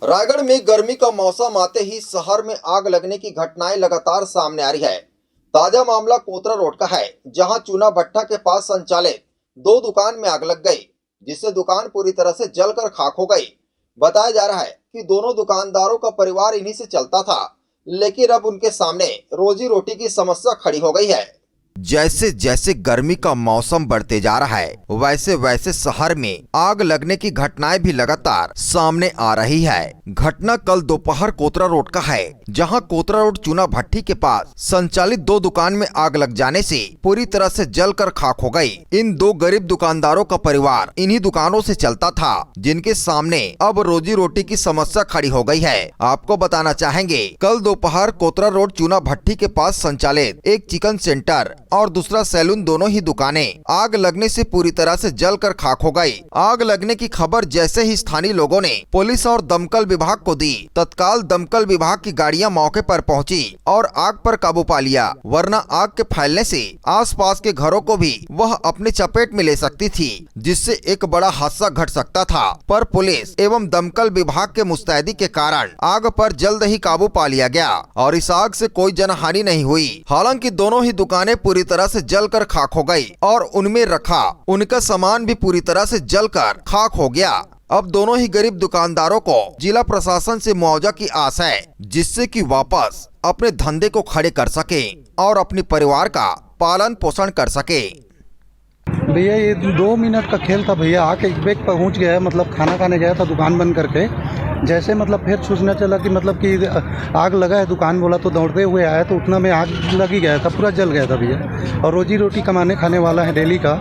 रायगढ़ में गर्मी का मौसम आते ही शहर में आग लगने की घटनाएं लगातार सामने आ रही है। ताजा मामला कोतरा रोड का है, जहां चूना भट्टा के पास संचालित दो दुकान में आग लग गई, जिससे दुकान पूरी तरह से जलकर खाक हो गई। बताया जा रहा है कि दोनों दुकानदारों का परिवार इन्हीं से चलता था, लेकिन अब उनके सामने रोजी रोटी की समस्या खड़ी हो गई है। जैसे जैसे गर्मी का मौसम बढ़ते जा रहा है, वैसे वैसे शहर में आग लगने की घटनाएं भी लगातार सामने आ रही है। घटना कल दोपहर कोतरा रोड का है, जहां कोतरा रोड चूना भट्टी के पास संचालित दो दुकान में आग लग जाने से पूरी तरह से जलकर खाक हो गई। इन दो गरीब दुकानदारों का परिवार इन्हीं दुकानों से चलता था, जिनके सामने अब रोजी रोटी की समस्या खड़ी हो गई है। आपको बताना चाहेंगे, कल दोपहर कोतरा रोड चूना भट्टी के पास संचालित एक चिकन सेंटर और दूसरा सैलून दोनों ही दुकानें आग लगने से पूरी तरह से जलकर खाक हो गई। आग लगने की खबर जैसे ही स्थानीय लोगों ने पुलिस और दमकल विभाग को दी, तत्काल दमकल विभाग की गाड़ियां मौके पर पहुंची और आग पर काबू पा लिया, वरना आग के फैलने से आसपास के घरों को भी वह अपने चपेट में ले सकती थी, जिससे एक बड़ा हादसा घट सकता था। पर पुलिस एवं दमकल विभाग के मुस्तैदी के कारण आग पर जल्द ही काबू पा लिया गया और इस आग से कोई जनहानि नहीं हुई। हालांकि दोनों ही दुकानें पूरी तरह से जलकर खाक हो गई और उनमें रखा उनका सामान भी पूरी तरह से जलकर खाक हो गया। अब दोनों ही गरीब दुकानदारों को जिला प्रशासन से मुआवजा की आस है, जिससे कि वापस अपने धंधे को खड़े कर सके और अपने परिवार का पालन पोषण कर सके। भैया ये 2 मिनट का खेल था भैया, आके एक बैग पहुंच गया, मतलब खाना खाने गया था दुकान बंद करके। जैसे मतलब फिर सूचना चला कि मतलब कि आग लगा है दुकान, बोला तो दौड़ते हुए आया तो उतना में आग लग ही गया था, पूरा जल गया था भैया। और रोजी रोटी कमाने खाने वाला है डेली का,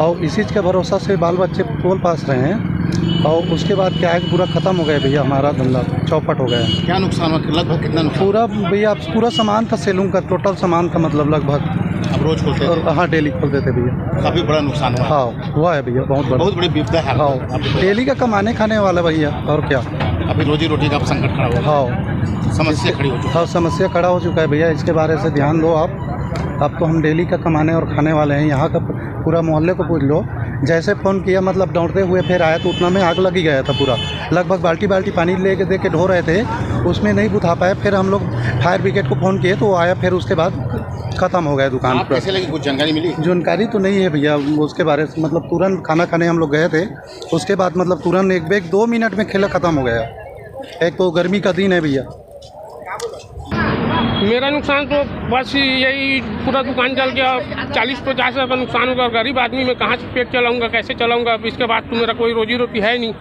और इसी के भरोसा से बाल बच्चे पोल पास रहे हैं। और उसके बाद क्या है, पूरा ख़त्म हो गया भैया, हमारा धंधा चौपट हो गया। क्या नुकसान हुआ, लगभग कितना नुकसान? पूरा भैया पूरा सामान था, सैलून का टोटल सामान था, मतलब लगभग। अब रोज खोलते थे? और हाँ, डेली खोलते थे भैया। काफ़ी बड़ा नुकसान हुआ? हाँ हुआ है भैया, बहुत बड़ी विपदा है। हाँ, डेली का कमाने खाने वाला भैया, और क्या। अभी रोजी रोटी का संकट खड़ा हुआ? हाँ, समस्या खड़ी हो चुकी है। हाँ, समस्या खड़ा हो चुका है भैया, इसके बारे से ध्यान दो आप। अब तो हम डेली का कमाने और खाने वाले हैं, यहाँ का पूरा मोहल्ले को पूछ लो। जैसे फ़ोन किया मतलब दौड़ते हुए फिर आया तो उतना में आग लग ही गया था पूरा। लगभग बाल्टी पानी लेके दे के ढो रहे थे, उसमें नहीं बुझा पाए। फिर हम लोग फायर ब्रिगेड को फ़ोन किए तो वो आया, फिर उसके बाद ख़त्म हो गया दुकान। आप कैसे लगी, कुछ जानकारी मिली? जानकारी तो नहीं है भैया उसके बारे से, मतलब तुरंत खाना खाने हम लोग गए थे, उसके बाद मतलब तुरंत एक बैग 2 मिनट में खेला ख़त्म हो गया। एक तो गर्मी का दिन है भैया। मेरा नुकसान तो बस यही, पूरा दुकान जल गया, 40-50 हज़ार का नुकसान होगा। गरीब आदमी मैं कहाँ से पेट चलाऊंगा, कैसे चलाऊंगा? अब इसके बाद तो मेरा कोई रोजी रोटी है नहीं,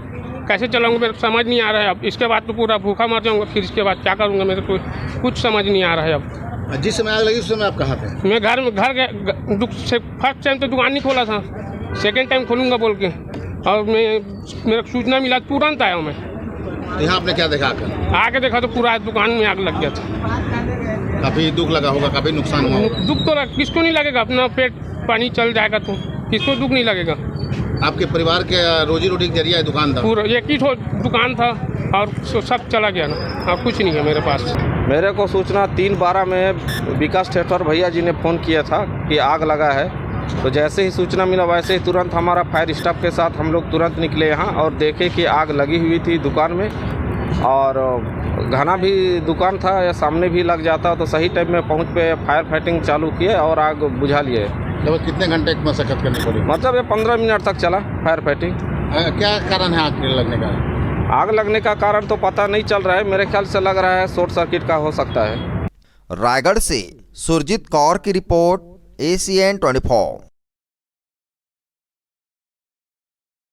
कैसे चलाऊंगा मेरे समझ नहीं आ रहा है। अब इसके बाद तो पूरा भूखा मर जाऊंगा, फिर इसके बाद क्या करूंगा मेरे को कुछ समझ नहीं आ रहा है। अब जिस समय आग लगी उस समय आप कहाँ थे? मैं घर फर्स्ट टाइम तो दुकान नहीं खोला था, सेकेंड टाइम खोलूँगा बोल के, और मेरा सूचना मिला तुरंत आया मैं। यहाँ आपने क्या देखा? आके देखा तो पूरा दुकान में आग लग गया था। काफ़ी दुख लगा होगा, काफ़ी नुकसान हुआ होगा। दुख तो किसको नहीं लगेगा, अपना पेट पानी चल जाएगा तो किसको दुख नहीं लगेगा। आपके परिवार के रोजी रोटी के जरिया दुकान था? पूरा एक ही दुकान था और सब चला गया ना, अब कुछ नहीं है मेरे पास। मेरे को सूचना 3:12 में विकास थिएटर भैया जी ने फ़ोन किया था कि आग लगा है। तो जैसे ही सूचना मिला वैसे ही तुरंत हमारा फायर स्टाफ के साथ हम लोग तुरंत निकले यहाँ और देखे कि आग लगी हुई थी दुकान में, और घना भी दुकान था, या सामने भी लग जाता तो सही टाइम में पहुँच पे फायर फाइटिंग चालू किए और आग बुझा लिए। लगभग कितने घंटे की मशक्कत करनी पड़ी? मतलब ये 15 मिनट तक चला फायर फाइटिंग। क्या कारण है आग लगने का? आग लगने का कारण तो पता नहीं चल रहा है, मेरे ख्याल से लग रहा है शॉर्ट सर्किट का हो सकता है। रायगढ़ से सुरजीत कौर की रिपोर्ट, ACN 24।